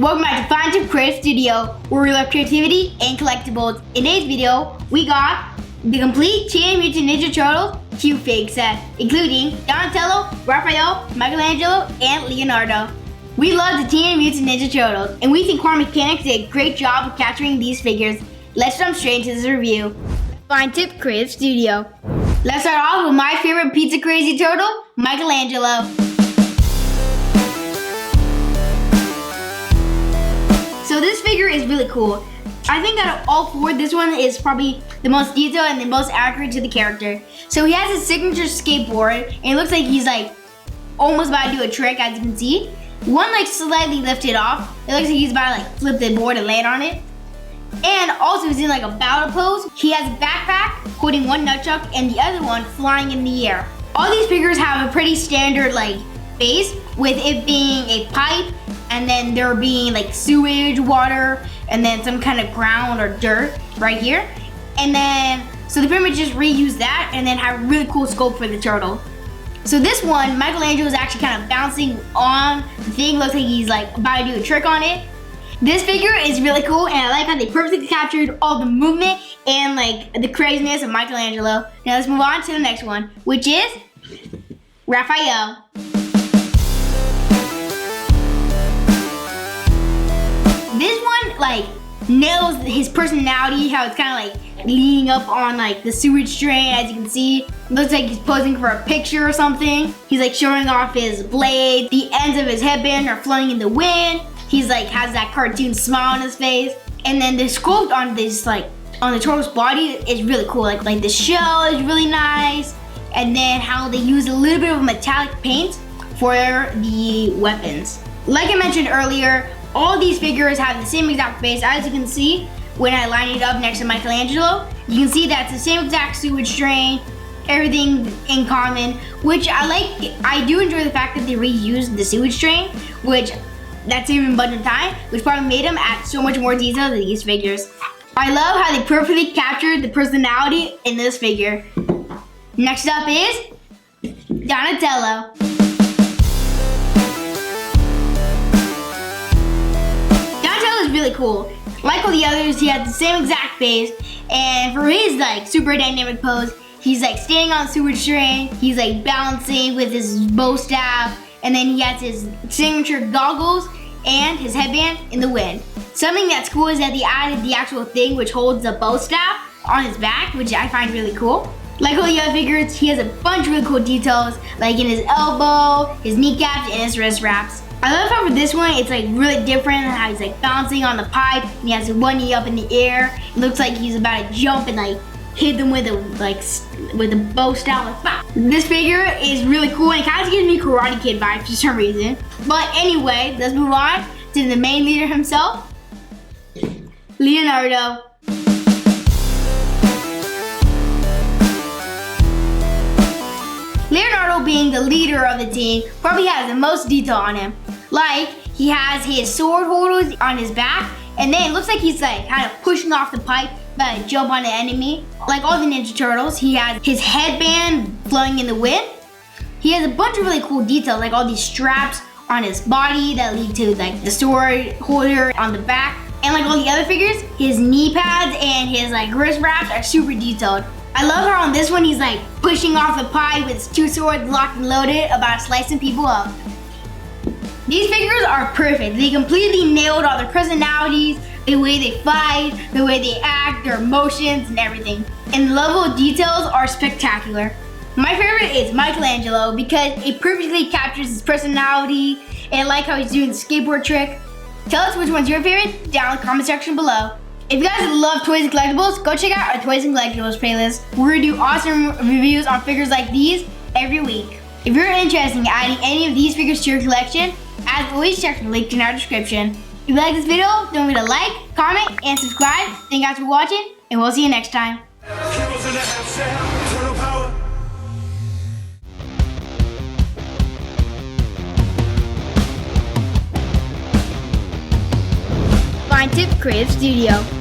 Welcome back to TMNT Qfigs Studio, where we love creativity and collectibles. In today's video, we got the complete TMNT Turtles Q-figs set, including Donatello, Raphael, Michelangelo, and Leonardo. We love the TMNT Turtles, and we think Core Mechanics did a great job of capturing these figures. Let's jump straight into this review. TMNT Qfigs Studio. Let's start off with my favorite pizza crazy turtle, Michelangelo. So this figure is really cool. I think out of all four, this one is probably the most detailed and the most accurate to the character. So he has his signature skateboard, and it looks like he's like almost about to do a trick, as you can see. One like slightly lifted off. It looks like he's about to like flip the board and land on it. And also he's in like a battle pose. He has a backpack holding one nunchuck and the other one flying in the air. All these figures have a pretty standard like base, with it being a pipe, and then there being like sewage, water, and then some kind of ground or dirt right here. And then, so they pretty much just reuse that and then have a really cool scope for the turtle. So this one, Michelangelo is actually kind of bouncing on the thing. Looks like he's like about to do a trick on it. This figure is really cool, and I like how they perfectly captured all the movement and like the craziness of Michelangelo. Now let's move on to the next one, which is Raphael. This one like nails his personality, how it's kind of like leaning up on like the sewage drain, as you can see. It looks like he's posing for a picture or something. He's like showing off his blade. The ends of his headband are flowing in the wind. He's like has that cartoon smile on his face. And then the sculpt on this like on the turtle's body is really cool. Like the shell is really nice. And then how they use a little bit of metallic paint for the weapons. Like I mentioned earlier, all these figures have the same exact face. As you can see, when I line it up next to Michelangelo, you can see that's the same exact sewage drain, everything in common, which I like. I do enjoy the fact that they reused the sewage drain, which that's even budget time, which probably made them add so much more detail to these figures. I love how they perfectly captured the personality in this figure. Next up is Donatello. Really cool. Like all the others, he has the same exact face, and for his like super dynamic pose, he's like standing on sewage drain, he's like balancing with his bow staff, and then he has his signature goggles and his headband in the wind. Something that's cool is that they added the actual thing which holds the bow staff on his back, which I find really cool. Like all the other figures, he has a bunch of really cool details, like in his elbow, his kneecaps, and his wrist wraps. I love how for this one, it's like really different, how he's like bouncing on the pipe, and he has one knee up in the air. It looks like he's about to jump and like hit them with a bow staff. Like, bah. This figure is really cool, and it kind of gives me Karate Kid vibes for some reason. But anyway, let's move on to the main leader himself, Leonardo. Leonardo, being the leader of the team, probably has the most detail on him. Like, he has his sword holders on his back, and then it looks like he's like kind of pushing off the pipe, about to jump on the enemy. Like all the Ninja Turtles, he has his headband flowing in the wind. He has a bunch of really cool details, like all these straps on his body that lead to like the sword holder on the back. And like all the other figures, his knee pads and his like wrist wraps are super detailed. I love how on this one he's like pushing off the pipe with his two swords locked and loaded, about slicing people up. These figures are perfect. They completely nailed all their personalities, the way they fight, the way they act, their emotions, and everything. And the level of details are spectacular. My favorite is Michelangelo because it perfectly captures his personality, and I like how he's doing the skateboard trick. Tell us which one's your favorite down in the comment section below. If you guys love toys and collectibles, go check out our Toys and Collectibles playlist. We're gonna do awesome reviews on figures like these every week. If you're interested in adding any of these figures to your collection, as always, check the link in our description. If you like this video, don't forget to like, comment, and subscribe. Thank you guys for watching, and we'll see you next time. TMNT Qfigs Studio.